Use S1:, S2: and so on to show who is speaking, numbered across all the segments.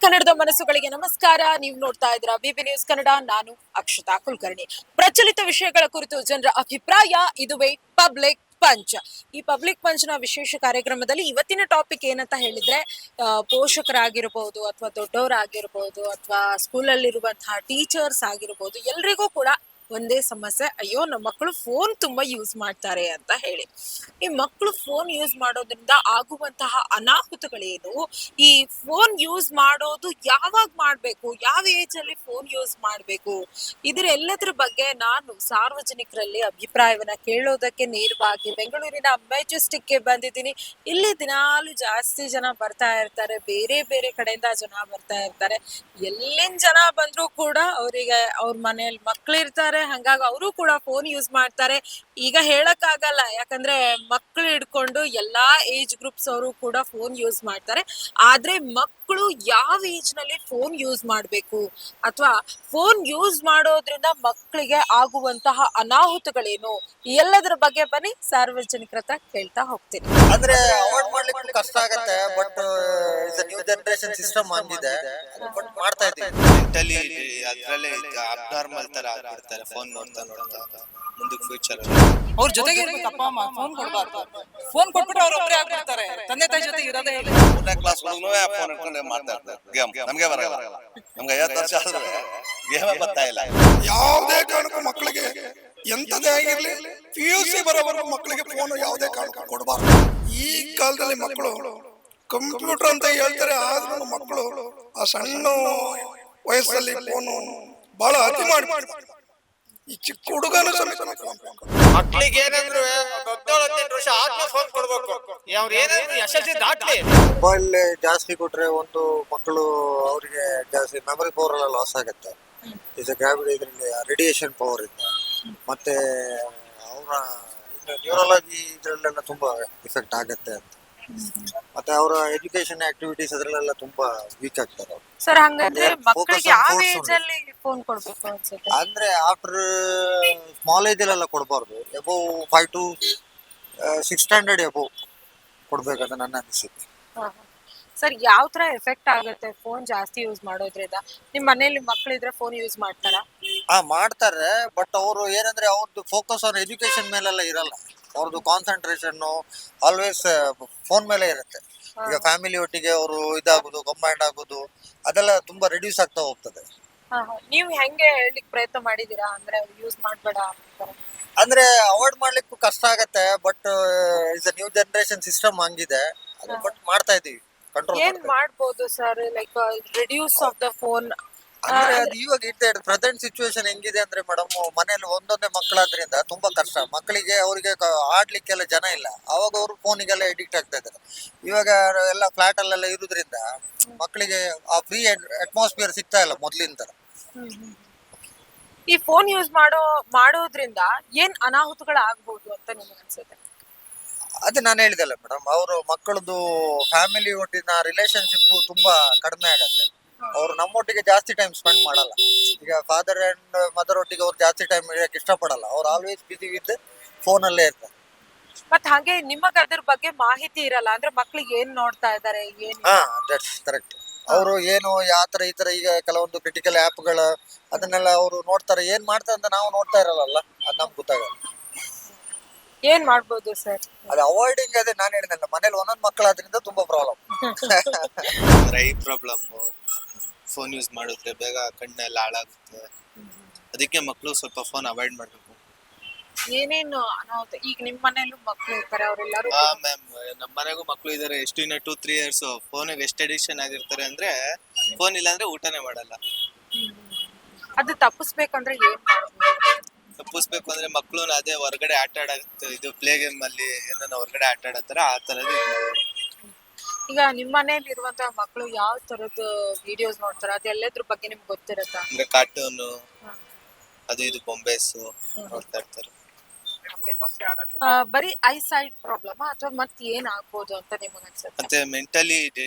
S1: ಕನ್ನಡದ ಮನಸ್ಸುಗಳಿಗೆ ನಮಸ್ಕಾರ. ನೀವು ನೋಡ್ತಾ ಇದ್ದೀರಾ ಬಿಬಿ ನ್ಯೂಸ್ ಕನ್ನಡ. ನಾನು ಅಕ್ಷತಾ ಕುಲಕರ್ಣಿ. ಪ್ರಚಲಿತ ವಿಷಯಗಳ ಕುರಿತು ಜನರ ಅಭಿಪ್ರಾಯ, ಇದುವೇ ಪಬ್ಲಿಕ್ ಪಂಚ್. ಈ ಪಬ್ಲಿಕ್ ಪಂಚ್ ನ ವಿಶೇಷ ಕಾರ್ಯಕ್ರಮದಲ್ಲಿ ಇವತ್ತಿನ ಟಾಪಿಕ್ ಏನಂತ ಹೇಳಿದ್ರೆ, ಪೋಷಕರಾಗಿರ್ಬಹುದು ಅಥವಾ ದೊಡ್ಡವರಾಗಿರ್ಬಹುದು ಅಥವಾ ಸ್ಕೂಲಲ್ಲಿರುವಂತಹ ಟೀಚರ್ಸ್ ಆಗಿರ್ಬಹುದು, ಎಲ್ರಿಗೂ ಕೂಡ ಒಂದೇ ಸಮಸ್ಯೆ. ಅಯ್ಯೋ, ನಮ್ಮ ಮಕ್ಕಳು ಫೋನ್ ತುಂಬಾ ಯೂಸ್ ಮಾಡ್ತಾರೆ ಅಂತ ಹೇಳಿ. ಈ ಮಕ್ಕಳು ಫೋನ್ ಯೂಸ್ ಮಾಡೋದ್ರಿಂದ ಆಗುವಂತಹ ಅನಾಹುತಗಳೇನು, ಈ ಫೋನ್ ಯೂಸ್ ಮಾಡೋದು ಯಾವಾಗ ಮಾಡ್ಬೇಕು, ಯಾವ ಏಜ್ ಅಲ್ಲಿ ಫೋನ್ ಯೂಸ್ ಮಾಡ್ಬೇಕು, ಇದರೆಲ್ಲದ್ರ ಬಗ್ಗೆ ನಾನು ಸಾರ್ವಜನಿಕರಲ್ಲಿ ಅಭಿಪ್ರಾಯವನ್ನ ಕೇಳೋದಕ್ಕೆ ನೇರವಾಗಿ ಬೆಂಗಳೂರಿನ ಮೆಜೆಸ್ಟಿಕ್ ಗೆ ಬಂದಿದ್ದೀನಿ. ಇಲ್ಲಿ ದಿನಾಲು ಜಾಸ್ತಿ ಜನ ಬರ್ತಾ ಇರ್ತಾರೆ, ಬೇರೆ ಬೇರೆ ಕಡೆಯಿಂದ ಜನ ಬರ್ತಾ ಇರ್ತಾರೆ. ಎಲ್ಲಿಂದ ಜನ ಬಂದ್ರು ಕೂಡ ಅವರಿಗೆ ಅವ್ರ ಮನೆಯಲ್ಲಿ ಮಕ್ಳಿರ್ತಾರೆ, ಹಂಗಾಗಿ ಅವರು ಕೂಡ ಫೋನ್ ಯೂಸ್ ಮಾಡ್ತಾರೆ. ಈಗ ಹೇಳಕ್ ಆಗಲ್ಲ, ಯಾಕಂದ್ರೆ ಮಕ್ಳು ಹಿಡ್ಕೊಂಡು ಎಲ್ಲಾ ಏಜ್ ಗ್ರೂಪ್ಸ್ ಅವರು ಕೂಡ ಫೋನ್ ಯೂಸ್ ಮಾಡ್ತಾರೆ. ಆದ್ರೆ ಮಕ್ಕಳು ಯಾವ ಏಜ್ ನಲ್ಲಿ ಫೋನ್ ಯೂಸ್ ಮಾಡ್ಬೇಕು ಅಥವಾ ಫೋನ್ ಯೂಸ್ ಮಾಡೋದ್ರಿಂದ ಮಕ್ಕಳಿಗೆ ಆಗುವಂತಹ ಅನಾಹುತಗಳೇನು, ಎಲ್ಲದರ ಬಗ್ಗೆ ಬನ್ನಿ ಸಾರ್ವಜನಿಕರ ಹತ್ರ ಕೇಳ್ತಾ ಹೋಗ್ತೀನಿ.
S2: ಅಂದ್ರೆ ಅವಾಯ್ಡ್ ಮಾಡ್ಲಿಕ್ಕೆ ಕಷ್ಟ ಆಗತ್ತೆ, ಬಟ್ ನ್ಯೂ ಜನರೇಷನ್ ಸಿಸ್ಟಮ್ ಆಗಿದೆ, ಬಟ್ ಮಾಡ್ತಾ ಇದ್ದೀವಿ.
S3: ಮೆಂಟಲಿ ಅದ್ರಲ್ಲೇ ಅಬ್ನಾರ್ಮಲ್ ತರ ಆಗ್ಬಿಡ್ತಾರೆ ಫೋನ್ ನೋಡ್ತಾ ನೋಡ್ತಾ. ಮುಂದಕ್ಕೆ ಫ್ಯೂಚರ್
S4: ಅವ್ರ ಜೊತೆಗೆ ಇರ್ಬೇಕು, ಅಪ್ಪ ಅಮ್ಮ ಫೋನ್ ಕೊಡ್ಬಾರ್ದು. ಫೋನ್ ಕೊಟ್ಬಿಟ್ಟು ಅವ್ರ ಒಬ್ಬರೇ ಆಗ್ಬಿಡ್ತಾರೆ, ತಂದೆ ತಾಯಿ ಜೊತೆ ಇರೋದೇ ಇಲ್ಲ.
S3: 3ನೇ ಕ್ಲಾಸ್ ಹುಡುಗನೂ ಫೋನ್ ಹಿಡ್ಕೊಂಡು ಮಾತಾಡ್ತಾರೆ. ಗೇಮ್ ನಮ್ಗೆ ಬರಲ್ಲ, ನಮ್ಗೆ 50 ವರ್ಷ ಆದ್ರೆ ಗೇಮ್ ಬರ್ತಾ ಇಲ್ಲ.
S5: ಯಾವುದೇ ಕಾರಣಕ್ಕೂ ಮಕ್ಕಳಿಗೆ ಎಂತದೇ ಆಗಿರ್ಲಿ PUC ಬರೋವರೆಗೂ ಮಕ್ಕಳಿಗೆ ಫೋನ್ ಯಾವುದೇ ಕಾರಣಕ್ಕೂ ಕೊಡಬಾರ್ದು. ಈ ಕಾಲದಲ್ಲಿ ಮಕ್ಕಳು ಕಂಪ್ಯೂಟರ್ ಅಂತ ಹೇಳ್ತಾರೆ, ಆದ್ರೂ ಮಕ್ಕಳು ಆ ಸಣ್ಣ ವಯಸ್ಸಲ್ಲಿ ಫೋನು ಬಹಳ ಅತಿ ಮಾಡಿ ಈ ಚಿಕ್ಕ ಹುಡುಗನ ಸಮೇತ
S2: ಮಕ್ಳಿಗೆ ಏನಂದ್ರು 17-18 ವರ್ಷ ಆದ್ಮೇಲೆ ಫೋನ್ ಕೊಡ್ಬೇಕು. ಅವ್ರು ಏನಾದ್ರು SSLC ದಾಟ್ಲಿ. ಮೊಬೈಲ್ ಜಾಸ್ತಿ ಕೊಟ್ರೆ ಒಂದು ಮಕ್ಕಳು ಅವರಿಗೆ ಜಾಸ್ತಿ ಮೆಮೊರಿ ಪವರ್ ಎಲ್ಲ ಲಾಸ್ ಆಗುತ್ತೆ. ಗ್ರಾವಿಡ್ ಇದರಲ್ಲಿ ರೇಡಿಯೇಷನ್ ಪವರ್ ಇಂದ ಮತ್ತೆ ಅವರ ನ್ಯೂರಾಲಜಿ ಇದ್ರಲ್ಲೆಲ್ಲ ತುಂಬಾ ಎಫೆಕ್ಟ್ ಆಗತ್ತೆ ಅಂತ. ಮತ್ತೆ ಅವರ ಎಜುಕೇಶನ್ ಆಕ್ಟಿವಿಟೀಸ್ ಅದ್ರಲ್ಲೆಲ್ಲ ತುಂಬಾ ವೀಕ್ ಆಗ್ತಾರೆ.
S1: ಸರ್, ಹಂಗಂದ್ರೆ ಮಕ್ಕಳಿಗೆ ಯಾವ ಏಜ್ ಅಲ್ಲಿ ಫೋನ್ ಕೊಡ್ಬೇಕು ಅನ್ಸುತ್ತೆ?
S2: ಅಂದ್ರೆ ಆಫ್ಟರ್ ಸ್ಮಾಲ್ ಏಜ್ ಅಲ್ಲೆಲ್ಲ ಕೊಡಬಾರ್ದು. ಎಬೋ 5 to 6 ಸ್ಟ್ಯಾಂಡರ್ಡ್ ಎಬೋ ಕೊಡ್ಬೇಕಂತ ನನ್ನ ಅನಿಸಿಕೆ.
S1: ಸರ್, ಯಾವ ತರ ಎಫೆಕ್ಟ್ ಆಗುತ್ತೆ ಫೋನ್ ಜಾಸ್ತಿ ಯೂಸ್ ಮಾಡೋದ್ರಿಂದ? ನಿಮ್ ಮನೇಲಿ ಮಕ್ಕಳಿದ್ರೆ ಫೋನ್ ಯೂಸ್ ಮಾಡ್ತಾರಾ?
S2: ಮಾಡ್ತಾರೆ, ಬಟ್ ಅವರು ಏನಂದ್ರೆ ಅವ್ರದ್ದು ಫೋಕಸ್ ಆನ್ ಎಜುಕೇಶನ್ ಮೇಲೆಲ್ಲ ಇರಲ್ಲ. ಅವ್ರದ್ದು ಕಾನ್ಸಂಟ್ರೇಷನ್ ಆಲ್ವೇಸ್ ಫೋನ್ ಮೇಲೆ ಇರುತ್ತೆ. ಈಗ ಫ್ಯಾಮಿಲಿ ಒಟ್ಟಿಗೆ ಅವರು ಇದಾಗೋದು, ಕಂಬೈಂಡ್ ಆಗೋದು ಅದೆಲ್ಲ ತುಂಬಾ ರಿಡ್ಯೂಸ್ ಆಗ್ತಾ ಹೋಗ್ತದೆ.
S1: ನೀವು ಹೆಂಗೆ ಹೇಳಲಿಕ್ಕೆ ಪ್ರಯತ್ನ ಮಾಡಿದೀರಾ, ಅಂದ್ರೆ ಯೂಸ್ ಮಾಡ್ಬೇಡ ಅಂತ?
S2: ಅಂದ್ರೆ ಅವಾಯ್ಡ್ ಮಾಡ್ಲಿಕ್ಕೂ ಕಷ್ಟ ಆಗತ್ತೆ, ಬಟ್ ನ್ಯೂ ಜನರೇಷನ್ ಸಿಸ್ಟಮ್ ಹಂಗಿದೆ, ಬಟ್ ಮಾಡ್ತಾ ಇದೀವಿ, ಕಂಟ್ರೋಲ್
S1: ಏನ್ ಮಾಡ್ಬೋದು sir, like reduce of the phone?
S2: ಅಂದ್ರೆ ಅದು ಇವಾಗ ಇರ್ತಾ ಇದೆ. ಪ್ರೆಸೆಂಟ್ ಸಿಚುವೇಶನ್ ಹೆಂಗಿದೆ ಅಂದ್ರೆ ಮೇಡಮ್, ಮನೇಲಿ ಒಂದೊಂದೇ ಮಕ್ಕಳಾದ್ರಿಂದ ತುಂಬಾ ಕಷ್ಟ. ಮಕ್ಕಳಿಗೆ ಅವರಿಗೆ ಆಡ್ಲಿಕ್ಕೆಲ್ಲ ಜನ ಇಲ್ಲ, ಅವಾಗ ಅವರು ಫೋನಿಗೆಲ್ಲ ಎಡಿಕ್ಟ್ ಆಗ್ತಾ ಇದ್ದಾರೆ. ಇವಾಗ ಎಲ್ಲ ಫ್ಲಾಟ್ ಅಲ್ಲೆಲ್ಲ ಇರುವುದ್ರಿಂದ ಮಕ್ಕಳಿಗೆ ಆ ಫ್ರೀ ಅಟ್ಮಾಸ್ಫಿಯರ್ ಸಿಗ್ತಾ ಇಲ್ಲ ಮೊದ್ಲಿನ ತರ.
S1: ಈ ಫೋನ್ ಯೂಸ್ ಮಾಡೋದ್ರಿಂದ ಏನ್ ಅನಾಹುತಗಳು ಆಗ್ಬೋದು ಅಂತ ನಿಮ್ಗೆ ಅನ್ಸುತ್ತೆ?
S2: ಅದೇ ನಾನು ಹೇಳಿದೆಲ್ಲ ಮೇಡಮ್, ಅವರು ಮಕ್ಕಳದು ಫ್ಯಾಮಿಲಿ ಒಟ್ಟಿನ ರಿಲೇಶನ್ಶಿಪ್ ತುಂಬಾ ಕಡಿಮೆ ಆಗತ್ತೆ. ಅವ್ರು ನಮ್ಮೊಟ್ಟಿಗೆ ಜಾಸ್ತಿ ಟೈಮ್ ಸ್ಪೆಂಡ್ ಮಾಡಲ್ಲ. ಈಗ ಫಾದರ್ ಅಂಡ್ ಮದರ್ ಒಟ್ಟಿಗೆ ಅವ್ರು ಜಾಸ್ತಿ ಟೈಮ್ ಇರಕ್ಕೆ ಇಷ್ಟಪಡಲ್ಲ. ಅವ್ರು ಆಲ್ವೇಸ್ ಬಿಸಿ ವಿತ್ ಫೋನ್ ಅಲ್ಲೇ ಇರ್ತಾರೆ.
S1: ಮತ್ ಹಾಗೆ ನಿಮಗ ಅದ್ರ ಬಗ್ಗೆ ಮಾಹಿತಿ ಇರಲ್ಲ, ಅಂದ್ರೆ ಮಕ್ಳಿಗೆ ಏನ್ ನೋಡ್ತಾ ಇದಾರೆ, ಏನ್?
S2: That's correct. ಅವರು ಏನು ಯಾತರ ಈ ತರ ಈಗ ಕೆಲವೊಂದು ಕ್ರಿಟಿಕಲ್ ಆ್ಯಪ್ಗಳ ಅದನ್ನೆಲ್ಲ ಅವರು ನೋಡ್ತಾರೆ, ಏನ್ ಮಾಡ್ತಾರೆ ಅಂತ ನಾವು ನೋಡ್ತಾ ಇರಲ್ಲ, ಅದ್ ನಮ್ಗೆ ಗೊತ್ತಾಗಲ್ಲ.
S1: ಏನ್ ಮಾಡ್ಬೋದು ಸರ್?
S2: ಅದು ಅವಾಯ್ಡಿಂಗ್. ಅದೇ ನಾನು ಹೇಳಿದ್ನಲ್ಲ, ಮನೇಲಿ ಒಂದೊಂದು ಮಕ್ಕಳಾದ್ರಿಂದ ತುಂಬಾ problem.
S3: I problem, phone use ಮಾಡಿದ್ರೆ ಬೇಗ ಕಣ್ಣೆಲ್ಲ ಹಾಳಾಗುತ್ತೆ. ಅದಕ್ಕೆ ಮಕ್ಕಳು ಸ್ವಲ್ಪ ಫೋನ್ ಅವಾಯ್ಡ್ ಮಾಡ್ಬೇಕು.
S1: ಏನೇನು ಅನಾಹುತ? ಈಗ ನಿಮ್ ಮನೇಲೂ ಮಕ್ಳು ಇರ್ತಾರೆ, ಅವ್ರೆಲ್ಲಾರು
S3: ಮ್ಯಾಮ್, ನಮ್ಮ ಮನೆಗೂ ಮಕ್ಕಳು ಇದಾರೆ. ಎಷ್ಟು ಇನ್ನ 2-3 years ಫೋನಿಗೆ ಎಷ್ಟು ಅಡಿಕ್ಷನ್ ಆಗಿರ್ತಾರೆ ಅಂದ್ರೆ, ಫೋನ್ ಇಲ್ಲ ಅಂದ್ರೆ ಊಟನೇ ಮಾಡಲ್ಲ.
S1: ಅದು ತಪ್ಪಿಸ್ಬೇಕಂದ್ರೆ ಏನ್ ಮಾಡ್ಬೋದು?
S3: ತಪ್ಪಿಸ್ಬೇಕು ಅಂದ್ರೆ ಮಕ್ಕಳು ಅದೇ ಹೊರಗಡೆ ಆಟ ಆಡತ್ತೆ, ಇದು ಪ್ಲೇ ಗೇಮ್ ಅಲ್ಲಿ ಏನೋ ಹೊರಗಡೆ ಆಟ ಆಡತ್ತಾರ, ಆ ತರದ್ದು.
S1: ಈಗ ನಿಮ್ ಮನೇಲಿ ಇರುವಂತಹ ಮಕ್ಕಳು ಯಾವ ತರದ್ದು ವಿಡಿಯೋಸ್ ನೋಡ್ತಾರ, ಅದೆಲ್ಲದ್ರ ಬಗ್ಗೆ ನಿಮ್ಗೆ ಗೊತ್ತಿರತ್ತಾ?
S3: ಅಂದ್ರೆ ಕಾರ್ಟೂನು, ಅದು ಇದು ಬೊಂಬೇಸ್ ನೋಡ್ತಾ ಇರ್ತಾರೆ.
S1: ಬರೀ ಐ ಸೈಟ್ ಪ್ರಾಬ್ಲಮ್ ಅಥವಾ ಮತ್ ಏನ್ ಆಗ್ಬೋದು ಅಂತ ನಿಮಗೆ ಅನ್ಸುತ್ತೆ?
S3: ಮತ್ತೆ ಮೆಂಟಲಿ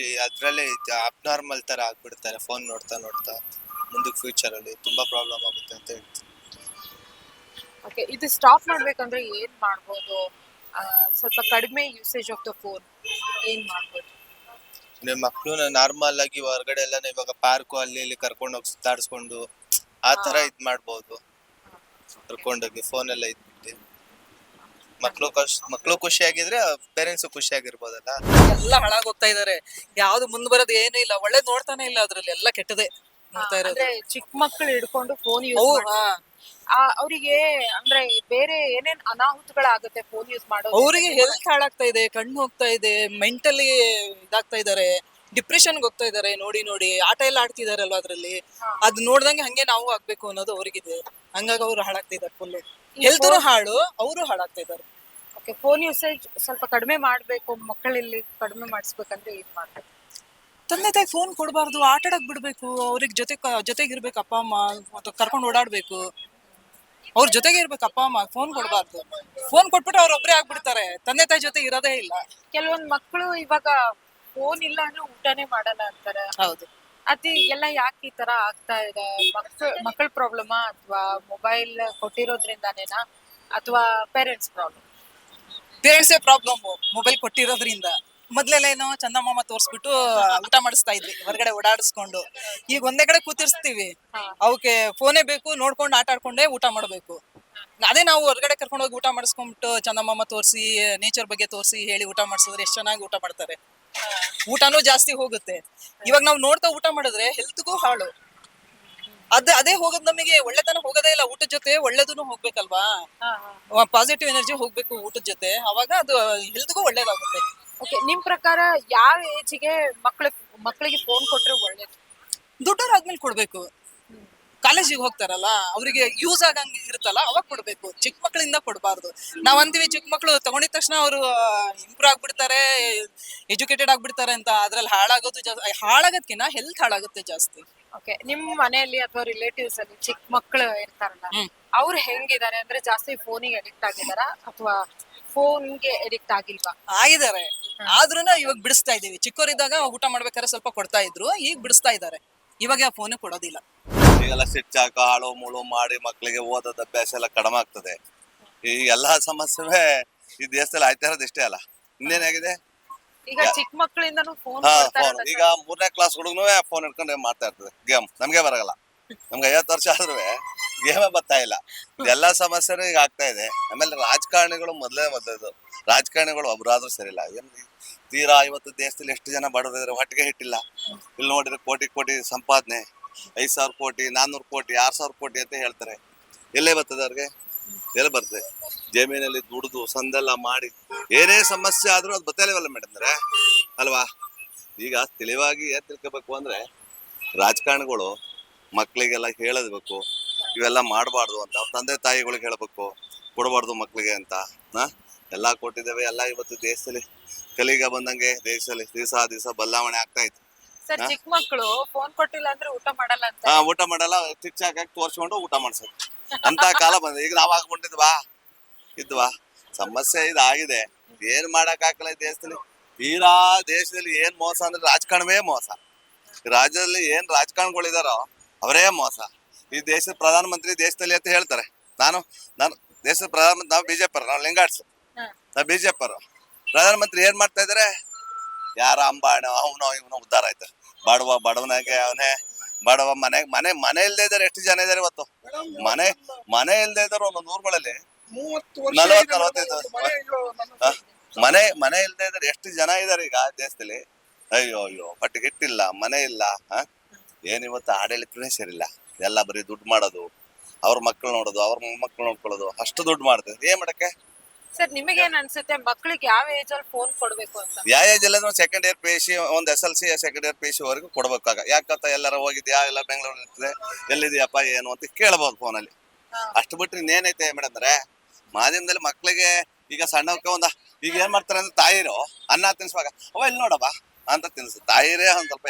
S3: ಅದ್ರಲ್ಲೇ ಅಬ್ನಾರ್ಮಲ್ ತರ ಆಗ್ಬಿಡ್ತಾರೆ ಫೋನ್ ನೋಡ್ತಾ ನೋಡ್ತಾ. ಮುಂದಕ್ಕೆ ಫ್ಯೂಚರ್ ಅಲ್ಲಿ ತುಂಬಾ ಪ್ರಾಬ್ಲಮ್ ಆಗುತ್ತೆ ಅಂತ ಹೇಳ್ತೀನಿ.
S1: ಓಕೆ, ಇದು ಸ್ಟಾಪ್ ಮಾಡ್ಬೇಕಂದ್ರೆ ಏನ್ ಮಾಡ್ಬೋದು? ಸ್ವಲ್ಪ ಕಡಿಮೆ ಯೂಸೇಜ್ ಆಫ್ ದ ಫೋನ್ ಏನ್ ಮಾಡ್ಬೋದು?
S3: ನಿಮ್ ಮಕ್ಳು ನಾರ್ಮಲ್ ಆಗಿ ಹೊರಗಡೆ ಎಲ್ಲ ಇವಾಗ ಪಾರ್ಕು ಅಲ್ಲಿ ಇಲ್ಲಿ ಕರ್ಕೊಂಡು ಹೋಗಿ ಸುತ್ತಾಡ್ಸ್ಕೊಂಡು ಆ ತರ ಇದ್ ಮಾಡ್ಬೋದು. ಕರ್ಕೊಂಡೋಗಿ ಫೋನ್ ಎಲ್ಲ ಇದ್ಬಿಟ್ಟು ಮಕ್ಳು ಖುಷಿಯಾಗಿದ್ರೆ ಪೇರೆಂಟ್ಸ್ ಖುಷಿಯಾಗಿರ್ಬೋದಲ್ಲ.
S4: ಎಲ್ಲ ಹಾಳಾಗೋಗ್ತಾ ಇದಾರೆ. ಯಾವ್ದು ಮುಂದ್ ಬರೋದು ಏನು ಇಲ್ಲ, ಒಳ್ಳೇದ್ ನೋಡ್ತಾನೆ ಇಲ್ಲ ಅದ್ರಲ್ಲಿ, ಎಲ್ಲ ಕೆಟ್ಟದೆ ನೋಡ್ತಾ ಇರೋದು.
S1: ಅಂದ್ರೆ ಚಿಕ್ಕ ಮಕ್ಕಳು ಹಿಡ್ಕೊಂಡು ಫೋನ್
S4: ಅವು
S1: ಯೂಸ್ ಅವರಿಗೆ ಅಂದ್ರೆ ಬೇರೆ ಏನೇನ್ ಅನಾಹುತಗಳಾಗುತ್ತೆ ಫೋನ್ ಯೂಸ್ ಮಾಡೋದು.
S4: ಅವರಿಗೆ ಹೆಲ್ತ್ ಹಾಳಾಗ್ತಾ ಇದೆ, ಕಣ್ಣು ಹೋಗ್ತಾ ಇದೆ, ಮೆಂಟಲಿ ಇದಾಗ್ತಾ ಇದಾರೆ, ಡಿಪ್ರೆಷನ್ಗೆ ಹೋಗ್ತಾ ಇದಾರೆ. ನೋಡಿ ನೋಡಿ ಆಟ ಎಲ್ಲ ಆಡ್ತಿದಾರಲ್ವಾ ಅದ್ರಲ್ಲಿ, ಅದ್ ನೋಡ್ದಂಗೆ ಹಂಗೆ ನಾವು ಆಗ್ಬೇಕು ಅನ್ನೋದು ಅವ್ರಿಗಿದೆ. ಹಂಗಾಗಿ ಅವ್ರು ಹಾಳಾಗ್ತಾ ಇದಾರೆ ಫುಲ್. ಹೆಲ್ತ್ ಹಾಳು, ಅವರು ಹಾಳಾಗ್ತಾ ಇದಾರೆ.
S1: ಓಕೆ, ಫೋನ್ ಯೂಸೇಜ್ ಸ್ವಲ್ಪ ಕಡಿಮೆ ಮಾಡ್ಬೇಕು, ಮಕ್ಕಳಲ್ಲಿ ಕಡಿಮೆ ಮಾಡಿಸ್ಬೇಕಂದ್ರೆ ಏನ್ ಮಾಡ್ಬೇಕು?
S4: ತಂದೆ ತಾಯಿ ಫೋನ್ ಕೊಡಬಾರ್ದು, ಆಟ ಆಡಕ್ ಬಿಡ್ಬೇಕು, ಅವ್ರಿಗೆ ಜೊತೆಗಿರ್ಬೇಕು ಅಪ್ಪ ಅಮ್ಮ, ಮತ್ತೆ ಕರ್ಕೊಂಡು ಓಡಾಡ್ಬೇಕು, ಅವ್ರ ಜೊತೆಗೆ ಇರ್ಬೇಕು ಅಪ್ಪ ಅಮ್ಮ. ಫೋನ್ ಕೊಡಬಾರ್ದು. ಫೋನ್ ಕೊಟ್ಬಿಟ್ಟು ಅವ್ರೊಬ್ರೇ ಆಗ್ಬಿಡ್ತಾರೆ, ತಂದೆ ತಾಯಿ ಜೊತೆ ಇರೋದೇ ಇಲ್ಲ.
S1: ಕೆಲವೊಂದ್ ಮಕ್ಕಳು ಇವಾಗ ಫೋನ್ ಇಲ್ಲ ಅಂದ್ರೆ ಊಟನೇ ಮಾಡಲ್ಲ ಅಂತಾರೆ.
S4: ಹೌದು.
S1: ಅತಿ ಎಲ್ಲ ಯಾಕೆ ಈ ತರ ಆಗ್ತಾ ಇದೆ? ಮಕ್ಕಳ ಪ್ರಾಬ್ಲಮ್ ಅಥವಾ ಮೊಬೈಲ್ ಕೊಟ್ಟಿರೋದ್ರಿಂದಾನೇನಾ ಅಥವಾ ಪೇರೆಂಟ್ಸ್ ಪ್ರಾಬ್ಲಮ್?
S4: ಪೇರೆಂಟ್ಸೇ ಪ್ರಾಬ್ಲಮ್, ಮೊಬೈಲ್ ಕೊಟ್ಟಿರೋದ್ರಿಂದ. ಮೊದ್ಲೆಲ್ಲ ಏನೋ ಚಂದಮಾಮ ತೋರ್ಸ್ಬಿಟ್ಟು ಊಟ ಮಾಡಿಸ್ತಾ ಇದ್ವಿ, ಹೊರಗಡೆ ಓಡಾಡಿಸ್ಕೊಂಡು. ಈಗ ಒಂದೇ ಕಡೆ ಕೂತಿರ್ಸ್ತೀವಿ, ಅವಕ್ಕೆ ಫೋನೇ ಬೇಕು, ನೋಡ್ಕೊಂಡು ಆಟ ಆಡ್ಕೊಂಡೇ ಊಟ ಮಾಡ್ಬೇಕು. ಅದೇ ನಾವು ಹೊರಗಡೆ ಕರ್ಕೊಂಡು ಹೋಗಿ ಊಟ ಮಾಡಿಸ್ಕೊಂಡ್ಬಿಟ್ಟು ಚಂದಮಾಮ ತೋರಿಸಿ, ನೇಚರ್ ಬಗ್ಗೆ ತೋರಿಸಿ ಹೇಳಿ ಊಟ ಮಾಡಿಸಿದ್ರೆ ಎಷ್ಟು ಚೆನ್ನಾಗಿ ಊಟ ಮಾಡ್ತಾರೆ. ಊಟನೂ ಜಾಸ್ತಿ ಹೋಗುತ್ತೆ. ಇವಾಗ ನಾವು ನೋಡ್ತಾ ಊಟ ಮಾಡಿದ್ರೆ ಹೆಲ್ತ್ಗೂ ಹಾಳು. ಅದೇ ಹೋಗೋದು, ನಮಗೆ ಒಳ್ಳೆತನ ಹೋಗೋದೇ ಇಲ್ಲ. ಊಟದ ಜೊತೆ ಒಳ್ಳೇದೂ ಹೋಗ್ಬೇಕಲ್ವಾ, ಪಾಸಿಟಿವ್ ಎನರ್ಜಿ ಹೋಗ್ಬೇಕು ಊಟದ ಜೊತೆ, ಅವಾಗ ಅದು ಹೆಲ್ತ್ಗೂ ಒಳ್ಳೇದಾಗುತ್ತೆ.
S1: ಓಕೆ, ನಿಮ್ ಪ್ರಕಾರ ಯಾವ ಏಜಿಗೆ ಮಕ್ಕಳಿಗೆ ಫೋನ್ ಕೊಟ್ರೆ ಒಳ್ಳೇದು?
S4: ದುಡ್ಡೋರಾದ್ಮೇಲೆ ಕೊಡ್ಬೇಕು. ಕಾಲೇಜಿಗೆ ಹೋಗ್ತಾರಲ್ಲ, ಅವರಿಗೆ ಯೂಸ್ ಆಗಂಗ್ ಇರುತ್ತಲ್ಲ, ಅವಾಗ ಕೊಡ್ಬೇಕು. ಚಿಕ್ಕ ಮಕ್ಕಳಿಂದ ಕೊಡಬಾರ್ದು. ನಾವ್ ಅಂತೀವಿ ಚಿಕ್ಕ ಮಕ್ಕಳು ತಗೊಂಡಿದ ತಕ್ಷಣ ಅವರು ಇಂಪ್ರೂವ್ ಆಗ್ಬಿಡ್ತಾರೆ, ಎಜುಕೇಟೆಡ್ ಆಗ್ಬಿಡ್ತಾರೆ ಅಂತ. ಅದ್ರಲ್ಲಿ ಹಾಳಾಗೋದ್ಕಿನ್ನ ಹೆಲ್ತ್ ಹಾಳಾಗುತ್ತೆ ಜಾಸ್ತಿ.
S1: ಓಕೆ, ನಿಮ್ ಮನೆಯಲ್ಲಿ ಅಥವಾ ರಿಲೇಟಿವ್ಸ್ ಅಲ್ಲಿ ಚಿಕ್ಕ ಮಕ್ಕಳು ಇರ್ತಾರಲ್ಲ, ಅವ್ರು ಹೆಂಗಿದ್ದಾರೆ? ಅಂದ್ರೆ ಜಾಸ್ತಿ ಫೋನಿಗೆ ಅಡಿಕ್ಟ್ ಆಗಿದಾರ ಅಥವಾ ಫೋನ್ಗೆ ಅಡಿಕ್ಟ್ ಆಗಿಲ್ವಾ?
S4: ಆಗಿದ್ದಾರೆ, ಆದ್ರೂ ಇವಾಗ ಬಿಡಿಸ್ತಾ ಇದೀವಿ. ಚಿಕ್ಕವರಿದ್ದಾಗ ಊಟ ಮಾಡ್ಬೇಕಾದ್ರೆ ಸ್ವಲ್ಪ ಕೊಡ್ತಾ ಇದ್ರು, ಈಗ ಬಿಡಿಸ್ತಾ ಇದ್ದಾರೆ. ಇವಾಗ ಆ ಫೋನ್ ಕೊಡೋದಿಲ್ಲ.
S6: ಈಗೆಲ್ಲ ಸ್ವಿಚ್ ಹಾಕೋ ಹಾಳು ಮುಳು ಮಾಡಿ ಮಕ್ಕಳಿಗೆ ಓದೋದ ಅಭ್ಯಾಸ ಎಲ್ಲ ಕಡಿಮೆ ಆಗ್ತದೆ. ಈ ಎಲ್ಲಾ ಸಮಸ್ಯೆ ಈ ದೇಶದಲ್ಲಿ ಆಯ್ತಾ ಇರೋದು ಇಷ್ಟೇ ಅಲ್ಲ, ಇನ್ನೇನಾಗಿದೆ?
S1: ಈಗ ಚಿಕ್ಕ ಮಕ್ಕಳಿಂದನೂ ಫೋನ್
S6: ಫೋನ್ ಈಗ 3ನೇ ಕ್ಲಾಸ್ ಹುಡುಗನೂ ಫೋನ್ ಹಿಡ್ಕೊಂಡು ಮಾಡ್ತಾ ಇರ್ತದೆ ಗೇಮ್. ನಮ್ಗೆ ಬರಲ್ಲ, ನಮ್ಗೆ 50 ವರ್ಷ ಆದ್ರೂ ಗೇಮೇ ಬರ್ತಾ ಇಲ್ಲ. ಎಲ್ಲಾ ಸಮಸ್ಯೆನೂ ಈಗ ಆಗ್ತಾ ಇದೆ. ಆಮೇಲೆ ರಾಜಕಾರಣಿಗಳು ಮೊದಲೇದು ರಾಜಕಾರಣಿಗಳು ಒಬ್ರಾದ್ರೂ ಸರಿಯಿಲ್ಲ. ಏನ್ ತೀರಾ ಇವತ್ತು ದೇಶದಲ್ಲಿ ಎಷ್ಟು ಜನ ಬಡವರಿದ್ರೆ ಹೊಟ್ಟಿಗೆ ಹಿಟ್ಟಿಲ್ಲ. ಇಲ್ಲಿ ನೋಡಿದ್ರೆ ಕೋಟಿ ಕೋಟಿ ಸಂಪಾದನೆ, 5,000 ಕೋಟಿ 400 ಕೋಟಿ 6,000 ಕೋಟಿ ಅಂತ ಹೇಳ್ತಾರೆ. ಎಲ್ಲೇ ಬರ್ತದೆ ಅವ್ರಿಗೆ? ಎಲ್ಲಿ ಬರ್ತದೆ? ಜಮೀನಲ್ಲಿ ದುಡಿದು ಸಂದೆಲ್ಲ ಮಾಡಿ ಏನೇ ಸಮಸ್ಯೆ ಆದ್ರೂ ಅದು ಬತ್ತಲಿವಲ್ಲ ಮೇಡಮ್ ಅಂದ್ರೆ ಅಲ್ವಾ? ಈಗ ತಿಳಿವಾಗಿ ಏನ್ ತಿಳ್ಕೋಬೇಕು ಅಂದ್ರೆ ರಾಜಕಾರಣಿಗಳು ಮಕ್ಳಿಗೆಲ್ಲ ಹೇಳಬೇಕು, ಇವೆಲ್ಲ ಮಾಡಬಾರ್ದು ಅಂತ. ತಂದೆ ತಾಯಿಗಳಿಗೆ ಹೇಳ್ಬೇಕು, ಕೊಡಬಾರ್ದು ಮಕ್ಳಿಗೆ ಅಂತ. ಎಲ್ಲ ಕೊಟ್ಟಿದ್ದೇವೆ. ಎಲ್ಲ ಇವತ್ತು ದೇಶದಲ್ಲಿ ಕಲಿಗ ಬಂದಂಗೆ ದೇಶದಲ್ಲಿ ದಿವಸ ಬದಲಾವಣೆ ಆಗ್ತಾ ಇತ್ತು.
S1: ಸರ್, ಚಿಕ್ಕ ಮಕ್ಕಳು ಫೋನ್ ಕೊಟ್ಟಿಲ್ಲ ಅಂದ್ರೆ ಊಟ ಮಾಡಲ್ಲ ಅಂತ.
S6: ಊಟ ಮಾಡಲ್ಲ, ಸ್ವಿಚ್ ಹಾಕಿ ತೋರ್ಸ್ಕೊಂಡು ಊಟ ಮಾಡ್ಸೋದು ಅಂತ ಕಾಲ ಬಂದ. ಈಗ ನಾವ್ ಹಾಕೊಂಡಿದ್ವಾ ಇದ್ವಾ? ಸಮಸ್ಯೆ ಇದಾಗಿದೆ. ಏನ್ ಮಾಡಕ್ ಆಗಲ್ಲ ಈ ದೇಶದಲ್ಲಿ. ತೀರಾ ದೇಶದಲ್ಲಿ ಏನ್ ಮೋಸ ಅಂದ್ರೆ ರಾಜಕಾರಣವೇ ಮೋಸ. ರಾಜ್ಯದಲ್ಲಿ ಏನ್ ರಾಜಕಾರಣಿಗಳಿದಾರೋ ಅವರೇ ಮೋಸ. ಈ ದೇಶದ ಪ್ರಧಾನಮಂತ್ರಿ ದೇಶದಲ್ಲಿ ಅಂತ ಹೇಳ್ತಾರೆ. ನಾನು ದೇಶದ ಪ್ರಧಾನಮಂತ್ರಿ, ನಾವು ಬಿಜೆಪಿ, ನಾವು ಲಿಂಗಾಟ್ಸ್, ನಾವು ಬಿಜೆಪಿ. ಪ್ರಧಾನಮಂತ್ರಿ ಏನ್ ಮಾಡ್ತಾ ಇದಾರೆ? ಯಾರ ಅಂಬಾಣಿ ಇವನು ಉದ್ಧಾರ ಆಯ್ತಾರೆ. ಬಡವನಾಗೆ ಅವನೇ ಬಡವ. ಮನೆ ಇಲ್ದೇ ಇದಾರೆ ಎಷ್ಟು ಜನ ಇದಾರೆ ಇವತ್ತು? ಮನೆ ಇಲ್ದೇ ಇದಾರೆ ಒಂದೊಂದು ಊರುಗಳಲ್ಲಿ 40-45 ಮನೆ ಇಲ್ದೇ ಇದಾರೆ ಎಷ್ಟು ಜನ ಇದಾರೆ ಈಗ ದೇಶದಲ್ಲಿ. ಅಯ್ಯೋ ಹೊಟ್ಟೆಗೆ ಹಿಟ್ಟಿಲ್ಲ, ಮನೆ ಇಲ್ಲ. ಏನ್ ಇವತ್ತು ಆಡಳಿತನೇ ಸರಿಯಿಲ್ಲ. ಎಲ್ಲ ಬರೀ ದುಡ್ಡು ಮಾಡೋದು, ಅವ್ರ ಮಕ್ಕಳು ನೋಡೋದು, ಅವ್ರ ಮೊಮ್ಮಕ್ಕಳು ನೋಡ್ಕೊಳ್ಳೋದು, ಅಷ್ಟು ದುಡ್ಡು ಮಾಡ್ತಾರೆ. ಏನ್ ಮಾಡಕ್ಕೆ?
S1: ಸರ್, ನಿಮಗೆ ಏನ್ ಅನ್ಸುತ್ತೆ ಮಕ್ಕಳಿಗೆ ಯಾವ ಏಜ್ ಅಲ್ಲಿ ಫೋನ್ ಕೊಡ್ಬೇಕು ಅಂತ?
S6: ಯಾವ ಏಜ್ ಎಲ್ಲ ಸೆಕೆಂಡ್ ಇಯರ್ PUC, ಒಂದು SLC ಸೆಕೆಂಡ್ ಇಯರ್ PUC ವರೆಗೂ ಕೊಡ್ಬೇಕಾಗ. ಯಾಕಂತ ಎಲ್ಲಾರ ಹೋಗಿದ್ಯಾ, ಎಲ್ಲ ಬೆಂಗಳೂರಲ್ಲಿ ಇರ್ತದೆ, ಎಲ್ಲಿದ್ಯಪ್ಪ ಏನು ಅಂತ ಕೇಳಬಹುದು ಫೋನಲ್ಲಿ. ಅಷ್ಟು ಬಿಟ್ರೆ ಇನ್ನೇನೈತೆ ಮೇಡಮ್ ಅಂದ್ರೆ ಮಾಧ್ಯಮದಲ್ಲಿ ಮಕ್ಳಿಗೆ ಈಗ ಸಣ್ಣಕ್ಕೆ ಈಗ ಏನ್ ಮಾಡ್ತಾರೆ ಅಂದ್ರೆ ತಾಯಿರು ಅನ್ನ ತಿನ್ಸುವಾಗ ಅವ ಇಲ್ಲಿ ನೋಡಪ್ಪ ಅಂತ ತಿನ್ಸು. ತಾಯಿರೇ ಒಂದ್ ಸ್ವಲ್ಪ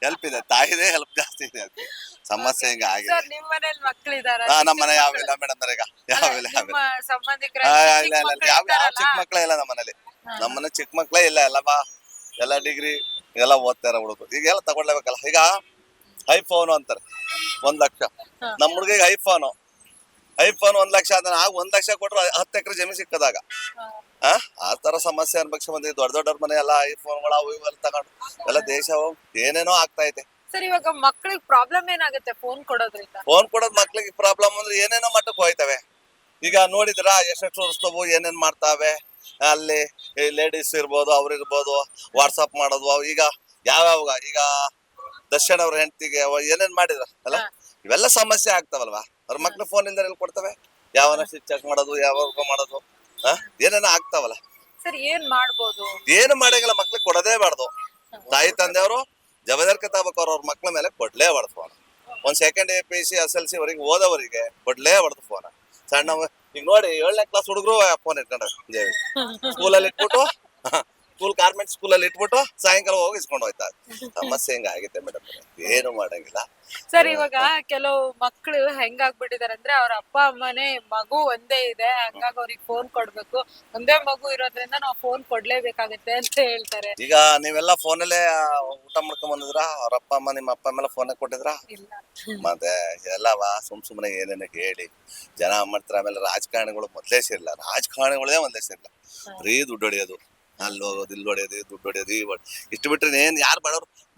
S6: ಹೆಲ್ಪ್ ಇದೆ, ತಾಯಿರೇ ಹೆಲ್ಪ್ ಜಾಸ್ತಿ ಇದೆ. ಅದಕ್ಕೆ ಸಮಸ್ಯೆ ಹಿಂಗ ಆಗಿದೆ.
S1: ಸರ್, ನಿಮ್ ಮನೇಲಿ ಮಕ್ಕಳಿದಾರ?
S6: ನಮ್ಮ ಮನೆ ಯಾವಿಲ್ಲ ಮೇಡಮ್ ಅಂದ್ರೆ ಈಗ ಯಾವಿಲ್ಲ
S1: ಸಂಬಂಧಿಕರ
S6: ಯಾವ ಚಿಕ್ಕ ಮಕ್ಳೇ ಇಲ್ಲ ನಮ್ಮನೇಲಿ. ನಮ್ಮನೆ ಚಿಕ್ಕ ಮಕ್ಳೇ ಇಲ್ಲ. ಎಲ್ಲ ಡಿಗ್ರಿ ಎಲ್ಲ ಓದ್ತಾರ ಹುಡುಗರು. ಈಗ ಎಲ್ಲ ತಗೊಳ್ಲೇಬೇಕಲ್ಲ. ಈಗ ಐಫೋನ್ ಅಂತಾರೆ 1 ಲಕ್ಷ. ನಮ್ಮ ಹುಡುಗಿಗೆ ಐಫೋನ್ 1 ಲಕ್ಷ ಅಂದ್ರೆ 1 ಲಕ್ಷ ಕೊಟ್ರು 10 ಎಕರೆ ಜಮೀನು ಸಿಕ್ಕದಾಗ. ಆ ತರ ತರ ಸಮಸ್ಯೆ ಅನ್ಭವಿಸಿ ಬಂದಿದೆ. ದೊಡ್ಡ ದೊಡ್ಡವ್ರ ಮನೆ ಎಲ್ಲ ಐಫೋನ್ಗಳು ಅವು ಇವೆಲ್ಲ ತಗೊಂಡು ಎಲ್ಲ ದೇಶ ಏನೇನೋ ಆಗ್ತಾ ಐತೆ.
S1: ಸರ್ ಇವಾಗ ಮಕ್ಳಿಗೆ ಪ್ರಾಬ್ಲಮ್ ಏನಾಗುತ್ತೆ ಫೋನ್ ಕೊಡೋದ್ರಿಂದ?
S6: ಫೋನ್ ಕೊಡೋದ್ ಮಕ್ಳಿಗೆ ಪ್ರಾಬ್ಲಮ್ ಅಂದ್ರೆ ಏನೇನೋ ಮಟ್ಟಕ್ಕೆ ಹೋಯ್ತವೆ. ಈಗ ನೋಡಿದ್ರ ಎಷ್ಟು ತೋರಿಸ್ತವು, ಏನೇನ್ ಮಾಡ್ತಾವೆ ಅಲ್ಲಿ. ಲೇಡೀಸ್ ಇರ್ಬೋದು, ಅವ್ರು ಇರ್ಬೋದು, ವಾಟ್ಸಪ್ ಮಾಡೋದು. ಈಗ ಯಾವ್ಯಾವ ಈಗ ದರ್ಶನ್ ಅವ್ರ ಹೆಂಡತಿಗೆ ಏನೇನ್ ಮಾಡಿದ್ರ ಅಲ್ಲ, ಇವೆಲ್ಲ ಸಮಸ್ಯೆ ಆಗ್ತಾವಲ್ವಾ. ಅವ್ರ ಮಕ್ಳು ಫೋನ್ ಇಲ್ದ ಎಲ್ಲಿ ಕೊಡ್ತವೆ? ಯಾವನ ಚೆಕ್ ಮಾಡೋದು, ಯಾವ ಮಾಡೋದು, ಏನೇನೋ ಆಗ್ತಾವಲ್ಲ.
S1: ಸರ್ ಏನ್ ಮಾಡ್ಬೋದು?
S6: ಏನು ಮಾಡಂಗಿಲ್ಲ, ಮಕ್ಳಿಗೆ ಕೊಡದೇ ಬಾರ್ದು. ತಾಯಿ ತಂದೆಯವರು ಜವಾಬ್ದಾರಿ ತಗೋಬೇಕು. ಅವ್ರ ಮಕ್ಳ ಮೇಲೆ ಕೊಡ್ಲೇಬಾರ್ದು ಫೋನ್. ಒಂದ್ ಸೆಕೆಂಡ್ APC SLC ವರೆಗೆ ಓದೋವರಿಗೆ ಕೊಡ್ಲೇಬಾರ್ದು ಫೋನ್. ಸಣ್ಣ ಈಗ ನೋಡಿ 7ನೇ ಕ್ಲಾಸ್ ಹುಡುಗರು ಫೋನ್ ಇಟ್ಕೊಂಡ್ರೆ ಸ್ಕೂಲಲ್ಲಿ ಇಟ್ಬಿಟ್ಟು, ಸ್ಕೂಲ್ ಗಾರ್ಮೆಂಟ್ ಸ್ಕೂಲಲ್ಲಿ ಇಟ್ಬಿಟ್ಟು ಸಾಯಂಕಾಲ ಹೋಗಿ ಇಸ್ಕೊಂಡು ಹೋಯ್ತಾ. ಸಮಸ್ಯೆ ಹೆಂಗ ಆಗಿದೆ ಮೇಡಮ್, ಏನು ಮಾಡಂಗಿಲ್ಲ.
S1: ಸರ್ ಇವಾಗ ಕೆಲವು ಮಕ್ಳು ಹೆಂಗಾಗ್ಬಿಟ್ಟಿದಾರೆ ಅಂದ್ರೆ ಅವ್ರ ಅಪ್ಪ ಅಮ್ಮನೇ ಮಗು ಒಂದೇ ಇದೆ, ಹಂಗಾಗಿ ಅವ್ರಿಗೆ ಫೋನ್ ಕೊಡ್ಬೇಕು, ಒಂದೇ ಮಗು ಇರೋದ್ರಿಂದ ನಾವು ಫೋನ್ ಕೊಡ್ಲೇಬೇಕಾಗತ್ತೆ ಅಂತ ಹೇಳ್ತಾರೆ.
S6: ಈಗ ನೀವೆಲ್ಲ ಫೋನಲ್ಲೇ ಊಟ ಮಾಡ್ಕೊಂಡ್ ಬಂದಿದ್ರ? ಅವ್ರ ಅಪ್ಪ ಅಮ್ಮ ನಿಮ್ಮ ಅಪ್ಪ ಅಮ್ಮೆಲ್ಲ ಫೋನ್ ಕೊಟ್ಟಿದ್ರ?
S1: ಇಲ್ಲ.
S6: ಮತ್ತೆ ಎಲ್ಲವಾ ಸುಮ್ನೆ ಏನೇನು ಹೇಳಿ ಜನ ಮಾಡ್ತಾರೆ. ಆಮೇಲೆ ರಾಜಕಾರಣಿಗಳು ಮೊದ್ಲೇ ಸೇರಿಲ್ಲ, ರಾಜಕಾರಣಿಗಳೇ ಮೊದ್ಲೇ ಸೇರಿಲ್ಲ. ಬರೀ ದುಡ್ಡು ಹೊಡಿಯೋದು, ಅಲ್ಲಿ ಹೋಗೋದು, ಇಲ್ಲಿ ಹೊಡೆಯೋದು, ದುಡ್ಡು ಹೊಡಿಯೋದು. ಇಷ್ಟು ಬಿಟ್ರೆ ಏನ್ ಯಾರು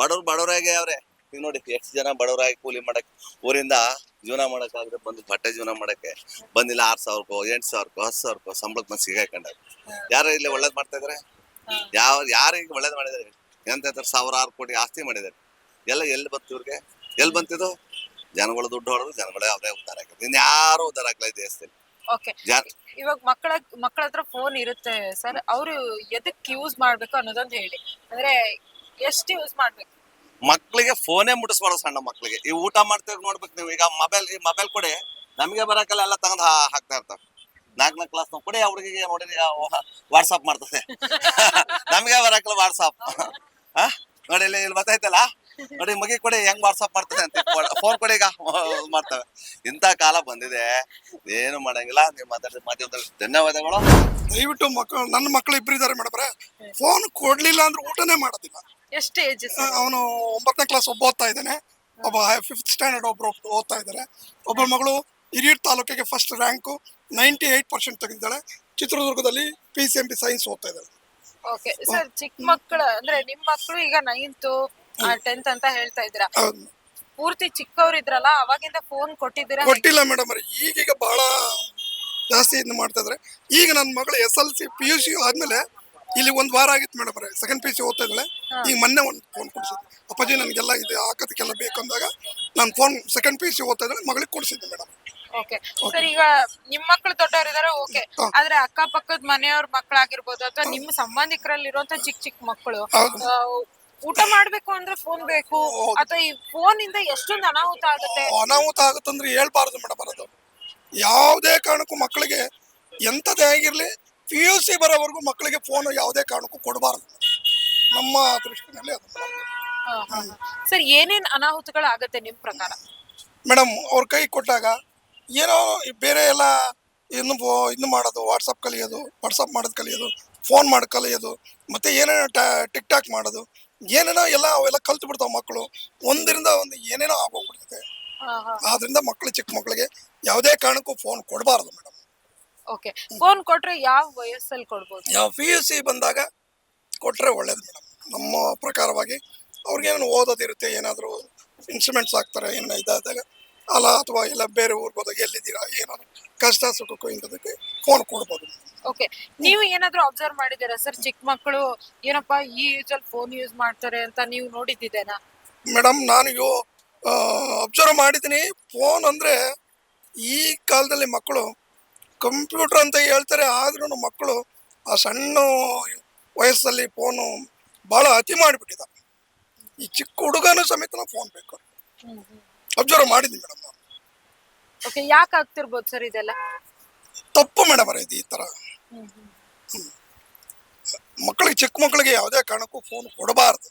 S6: ಬಡವ್ರಾಗೆ ಅವ್ರೆ. ಈಗ ನೋಡಿ ಎಷ್ಟು ಜನ ಬಡವರಾಗಿ ಕೂಲಿ ಮಾಡಕ್, ಊರಿಂದ ಜೀವನ ಮಾಡಕ್ಕಾಗದೆ ಬಂದು ಬಟ್ಟೆ ಜೀವನ ಮಾಡಕ್ಕೆ ಬಂದಿಲ್ಲ. 6,000ಕ್ಕೋ 8,000ಕ್ಕೋ 10,000ಕ್ಕೋ ಸಂಬಳಕ್ಕೆ ಬಂದು ಸಿಗಾಕೊಂಡ ಯಾರು ಇಲ್ಲಿ ಒಳ್ಳೇದ್ ಮಾಡ್ತಾ ಇದಾರೆ? ಯಾರು ಈಗ ಒಳ್ಳೇದ್ ಮಾಡಿದಾರೆ? ಎಂತ 1,000 ಕೋಟಿ ಆಸ್ತಿ ಮಾಡಿದಾರೆ. ಎಲ್ಲ ಎಲ್ಲಿ ಬಂತು ಇವ್ರಿಗೆ? ಎಲ್ಲಿ ಬಂತಿದ್ದು? ಜನಗಳು ದುಡ್ಡು ಹೊಡೆದು ಜನಗಳೇ ಅವರೇ ಉದ್ಧಾರ ಆಗಿದ್ರು. ಇನ್ಯಾರು ಉದ್ಧಾರ ಆಗ್ಲಾ ಈ ದೇಶದಲ್ಲಿ.
S1: ಓಕೆ, ಇವಾಗ ಮಕ್ಕಳ ಹತ್ರ ಫೋನ್ ಇರುತ್ತೆ ಸರ್, ಅವರು ಎದಕ್ ಯೂಸ್ ಮಾಡ್ಬೇಕು ಅನ್ನೋದೊಂದು ಹೇಳಿ. ಅಂದ್ರೆ ಎಷ್ಟು ಯೂಸ್ ಮಾಡ್ಬೇಕು?
S6: ಮಕ್ಳಿಗೆ ಫೋನೇ ಮುಟ್ಟಿಸ್ಬಾರ್ದು. ಸಣ್ಣ ಮಕ್ಳಿಗೆ ಈ ಊಟ ಮಾಡ್ತೀವಿ ನೋಡ್ಬೇಕು ನೀವು. ಈಗ ಮೊಬೈಲ್ ಕೊಡಿ, ನಮಗೆ ಬರಕಲ್ಲ ಎಲ್ಲ ತಗೊಂಡ್ ಹಾಕ್ತಾ ಇರ್ತಾವ. 4ನೇ ಕ್ಲಾಸ್ ನಾವು ಕೊಡಿ, ಹುಡುಗಿಗೆ ನೋಡಿ ವಾಟ್ಸಾಪ್ ಮಾಡ್ತದೆ. ನಮಗೆ ಬರಕಲ್ಲ ವಾಟ್ಸಾಪ್. ನೋಡಿ ಇಲ್ಲಿ ಗೊತ್ತಾಯ್ತಲ್ಲ, ನೋಡಿ ಮಗಿ ಕೊಡಿ ಹೆಂಗ್ ವಾಟ್ಸಾಪ್ ಮಾಡ್ತದೆ ಅಂತ. ಫೋನ್ ಕೊಡಿ ಈಗ ಮಾಡ್ತವೆ. ಇಂಥ ಕಾಲ ಬಂದಿದೆ, ಏನು ಮಾಡಂಗಿಲ್ಲ. ನೀವು ಮಾಧ್ಯಮದಲ್ಲಿ ಧನ್ಯವಾದಗಳು.
S5: ದಯವಿಟ್ಟು ನನ್ನ ಮಕ್ಕಳು ಇಬ್ರು ಇದಾರೆ ಮೇಡಮ್ರೆ, ಫೋನ್ ಕೊಡ್ಲಿಲ್ಲ ಅಂದ್ರೆ ಊಟನೇ ಮಾಡೋದಿಲ್ಲ.
S1: ಎಷ್ಟು ಏಜ್?
S5: ಅವನು 9ನೇ ಕ್ಲಾಸ್ ಒಬ್ಬ ಓದ್ತಾ ಇದ್ದಾನೆ, ಒಬ್ಬ 5th ಸ್ಟ್ಯಾಂಡರ್ಡ್ ಒಬ್ರು ಓದ್ತಾ ಇದ್ದಾರೆ. ಒಬ್ಬ ಮಗಳು ಹಿರಿಯೂರು ತಾಲೂಕಿಗೆ ಫಸ್ಟ್ ರ್ಯಾಂಕು 98% ತೆಗೆದಿದ್ದಾಳೆ. ಚಿತ್ರದುರ್ಗದಲ್ಲಿ PCMB ಸೈನ್ಸ್ ಓದ್ತಾ ಇದ್ದಾಳೆ.
S1: ಓಕೆ ಸರ್, ಚಿಕ್ಕ ಮಕ್ಕಳು ಅಂದ್ರೆ ನಿಮ್ ಮಕ್ಕಳು ಈಗ 9th 10th ಅಂತ ಹೇಳ್ತಾ ಇದ್ದೀರಾ, ಪೂರ್ತಿ ಚಿಕ್ಕವ್ರು ಇದ್ರಲ್ಲ ಅವಾಗಿಂದ ಫೋನ್ ಕೊಟ್ಟಿದ್ದೀರಾ?
S5: ಕೊಟ್ಟಿಲ್ಲ ಮೇಡಮ್, ಈಗೀಗ ಬಹಳ ಜಾಸ್ತಿ ಇದು ಮಾಡ್ತಾ ಇದ್ರೆ. ಈಗ ನನ್ನ ಮಗಳು SLC PUC ಆದ್ಮೇಲೆ ಇಲ್ಲಿ 1 ವಾರ ಆಗಿತ್ತು ಮೇಡಮ್, 2nd PUC ಓದ್ತಾ ಇದ್ದಾಳೆ. ಈಗ ಮೊನ್ನೆ ಒಂದು ಫೋನ್ ಕೊಡ್ಸಿದ್ದೆ. ಅಪ್ಪಾಜಿ ನನಗೆಲ್ಲ ಇದು ಹಾಕೋದಕ್ಕೆಲ್ಲ ಬೇಕಂದಾಗ ನಾನು ಫೋನ್ 2nd PUC ಓದ್ತಾ ಇದ್ದಾಳೆ, ಮಗಳಿಗೆ ಕೊಡ್ಸಿದ್ದೆ ಮೇಡಮ್.
S1: ಓಕೆ ಸರ್, ಈಗ ನಿಮ್ ಮಕ್ಳು ದೊಡ್ಡವರಿದಾರೆ ಓಕೆ, ಆದ್ರೆ ಅಕ್ಕಪಕ್ಕದ ಮನೆಯವ್ರ ಮಕ್ಕಳಾಗಿರ್ಬೋದು ಅಥವಾ ನಿಮ್ಮ ಸಂಬಂಧಿಕರಲ್ಲಿರುವಂತ ಚಿಕ್ಕ ಮಕ್ಕಳು ಊಟ ಮಾಡ್ಬೇಕು ಅಂದ್ರೆ ಫೋನ್ ಬೇಕು, ಅಥವಾ ಈ ಫೋನ್ ಇಂದ ಎಷ್ಟೊಂದು ಅನಾಹುತ
S5: ಆಗುತ್ತಂದ್ರೆ ಹೇಳ್ಬಾರ್ದು ಮೇಡಮ್. ಅದು ಯಾವುದೇ ಕಾರಣಕ್ಕೂ ಮಕ್ಕಳಿಗೆ ಎಂಥದೇ ಆಗಿರ್ಲಿ, PUC ಬರೋವರೆಗೂ ಮಕ್ಕಳಿಗೆ ಫೋನ್ ಯಾವುದೇ ಕಾರಣಕ್ಕೂ ಕೊಡಬಾರ್ದು ನಮ್ಮ ದೃಷ್ಟಿನಲ್ಲಿ. ಅದು
S1: ಸರ್ ಏನೇನ್ ಅನಾಹುತಗಳು ಆಗತ್ತೆ ನಿಮ್ ಪ್ರಕಾರ?
S5: ಮೇಡಮ್, ಅವ್ರ ಕೈ ಕೊಟ್ಟಾಗ ಏನೋ ಬೇರೆ ಎಲ್ಲ ಇನ್ನು ಮಾಡೋದು, ವಾಟ್ಸಪ್ ಕಲಿಯೋದು, ವಾಟ್ಸಪ್ ಮಾಡೋದು ಕಲಿಯೋದು, ಫೋನ್ ಮಾಡಿ ಕಲಿಯೋದು, ಮತ್ತೆ ಏನೇನೋ ಟಿಕ್ ಮಾಡೋದು, ಏನೇನೋ ಎಲ್ಲ ಅವೆಲ್ಲ ಕಲ್ತು ಬಿಡ್ತಾವ ಮಕ್ಕಳು. ಒಂದರಿಂದ ಒಂದು ಏನೇನೋ ಆಗೋಗ್ಬಿಡ್ತದೆ. ಆದ್ರಿಂದ ಚಿಕ್ಕ ಮಕ್ಕಳಿಗೆ ಯಾವುದೇ ಕಾರಣಕ್ಕೂ ಫೋನ್ ಕೊಡಬಾರ್ದು ಮೇಡಮ್.
S1: ಓಕೆ, ಫೋನ್ ಕೊಟ್ರೆ ಯಾವ ವಯಸ್ಸಲ್ಲಿ ಕೊಡ್ಬೋದು?
S5: ಯಾವ PUC ಬಂದಾಗ ಕೊಟ್ರೆ ಒಳ್ಳೇದು ಮೇಡಮ್. ನಮ್ಮ ಪ್ರಕಾರವಾಗಿ ಅವ್ರಿಗೇನು ಓದೋದಿರುತ್ತೆ, ಏನಾದರೂ ಇನ್ಸ್ಟ್ರೂಮೆಂಟ್ಸ್ ಹಾಕ್ತಾರೆ ಏನೋ ಇದಾದಾಗ ಅಲ್ಲ, ಅಥವಾ ಎಲ್ಲ ಬೇರೆ ಊರಿಗೆ ಹೋದಾಗ ಎಲ್ಲಿದ್ದೀರಾ ಏನಾದ್ರು ಕಷ್ಟ ಸುಖಕ್ಕೂ ಇಂಥದಕ್ಕೆ ಫೋನ್ ಕೊಡ್ಬೋದು.
S1: ಓಕೆ, ನೀವು ಏನಾದ್ರು ಅಬ್ಸರ್ವ್ ಮಾಡಿದ್ದೀರಾ ಸರ್, ಚಿಕ್ಕ ಮಕ್ಕಳು ಏನಪ್ಪಾ ಈ ಏಜ್ ಅಲ್ಲಿ ಫೋನ್ ಯೂಸ್ ಮಾಡ್ತಾರೆ ಅಂತ ನೀವು ನೋಡಿದ್ದೇನಾ?
S5: ಮೇಡಮ್, ನಾನು ಅಬ್ಸರ್ವ್ ಮಾಡಿದ್ದೀನಿ. ಫೋನ್ ಅಂದ್ರೆ ಈ ಕಾಲದಲ್ಲಿ ಮಕ್ಕಳು ಕಂಪ್ಯೂಟರ್ ಅಂತ ಹೇಳ್ತಾರೆ, ಆದ್ರೂ ಮಕ್ಕಳು ಆ ಸಣ್ಣ ವಯಸ್ಸಲ್ಲಿ ಫೋನು ಬಹಳ ಅತಿ ಮಾಡಿಬಿಟ್ಟಿದ್ದಾರೆ. ಈ ಚಿಕ್ಕ ಹುಡುಗನೂ ಸಮೇತ ಫೋನ್ ಬೇಕು. ಅಬ್ಸರ್ವ್ ಮಾಡಿದ್ದೀನಿ ಮೇಡಮ್ ನಾನು.
S1: ಓಕೆ, ಯಾಕೆ ಆಗ್ತಿರ್ಬೋದು ಸರ್ ಇದೆಲ್ಲ?
S5: ತಪ್ಪು ಮೇಡಮ್ ಇದು ಈ ತರ. ಚಿಕ್ಕ ಮಕ್ಕಳಿಗೆ ಯಾವುದೇ ಕಾರಣಕ್ಕೂ ಫೋನ್ ಕೊಡಬಾರ್ದು.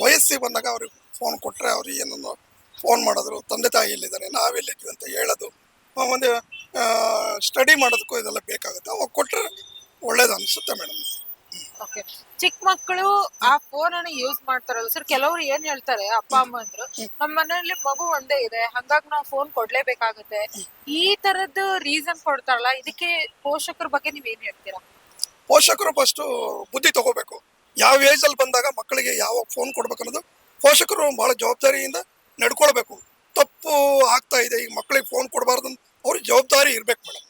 S5: ವಯಸ್ಸಿಗೆ ಬಂದಾಗ ಅವ್ರಿಗೆ ಫೋನ್ ಕೊಟ್ರೆ ಅವ್ರಿಗೆ ಏನನ್ನು ಫೋನ್ ಮಾಡಿದ್ರು, ತಂದೆ ತಾಯಿ ಎಲ್ಲಿದ್ದಾರೆ, ನಾವೆಲ್ಲಿದ್ದೀವಿ ಅಂತ ಹೇಳೋದು, ಒಂದು ಸ್ಟಡಿ ಮಾಡೋದಕ್ಕೂ ಇದೆಲ್ಲ ಬೇಕಾಗುತ್ತೆ. ಅವಾಗ ಕೊಟ್ರೆ ಒಳ್ಳೇದು ಅನ್ಸುತ್ತೆ ಮೇಡಮ್.
S1: ಓಕೆ, ಚಿಕ್ಕ ಮಕ್ಕಳು ಆ ಫೋನ್ ಅನ್ನು ಯೂಸ್ ಮಾಡ್ತಾರಲ್ಲ ಸರ್, ಕೆಲವರು ಏನ್ ಹೇಳ್ತಾರೆ ಅಪ್ಪ ಅಮ್ಮ ಅಂದ್ರು, ನಮ್ಮ ಮನೆಯಲ್ಲಿ ಮಗು ಒಂದೇ ಇದೆ ಹಂಗಾಗಿ ನಾವು ಫೋನ್ ಕೊಡ್ಲೇಬೇಕಾಗುತ್ತೆ, ಈ ತರದ್ದು ರೀಸನ್ ಕೊಡ್ತಾರಲ್ಲ, ಇದಕ್ಕೆ ಪೋಷಕರ ಬಗ್ಗೆ ನೀವ್ ಏನ್ ಹೇಳ್ತೀರಾ?
S5: ಪೋಷಕರು ಫಸ್ಟ್ ಬುದ್ಧಿ ತಗೋಬೇಕು. ಯಾವ ಏಜ್ ಅಲ್ಲಿ ಬಂದಾಗ ಮಕ್ಕಳಿಗೆ ಯಾವ ಫೋನ್ ಕೊಡ್ಬೇಕು ಅನ್ನೋದು ಪೋಷಕರು ಬಹಳ ಜವಾಬ್ದಾರಿಯಿಂದ ನಡ್ಕೊಳ್ಬೇಕು. ತಪ್ಪು ಆಗ್ತಾ ಇದೆ, ಈಗ ಮಕ್ಕಳಿಗೆ ಫೋನ್ ಕೊಡಬಾರ್ದು, ಅವ್ರ ಜವಾಬ್ದಾರಿ ಇರ್ಬೇಕು ಮೇಡಮ್.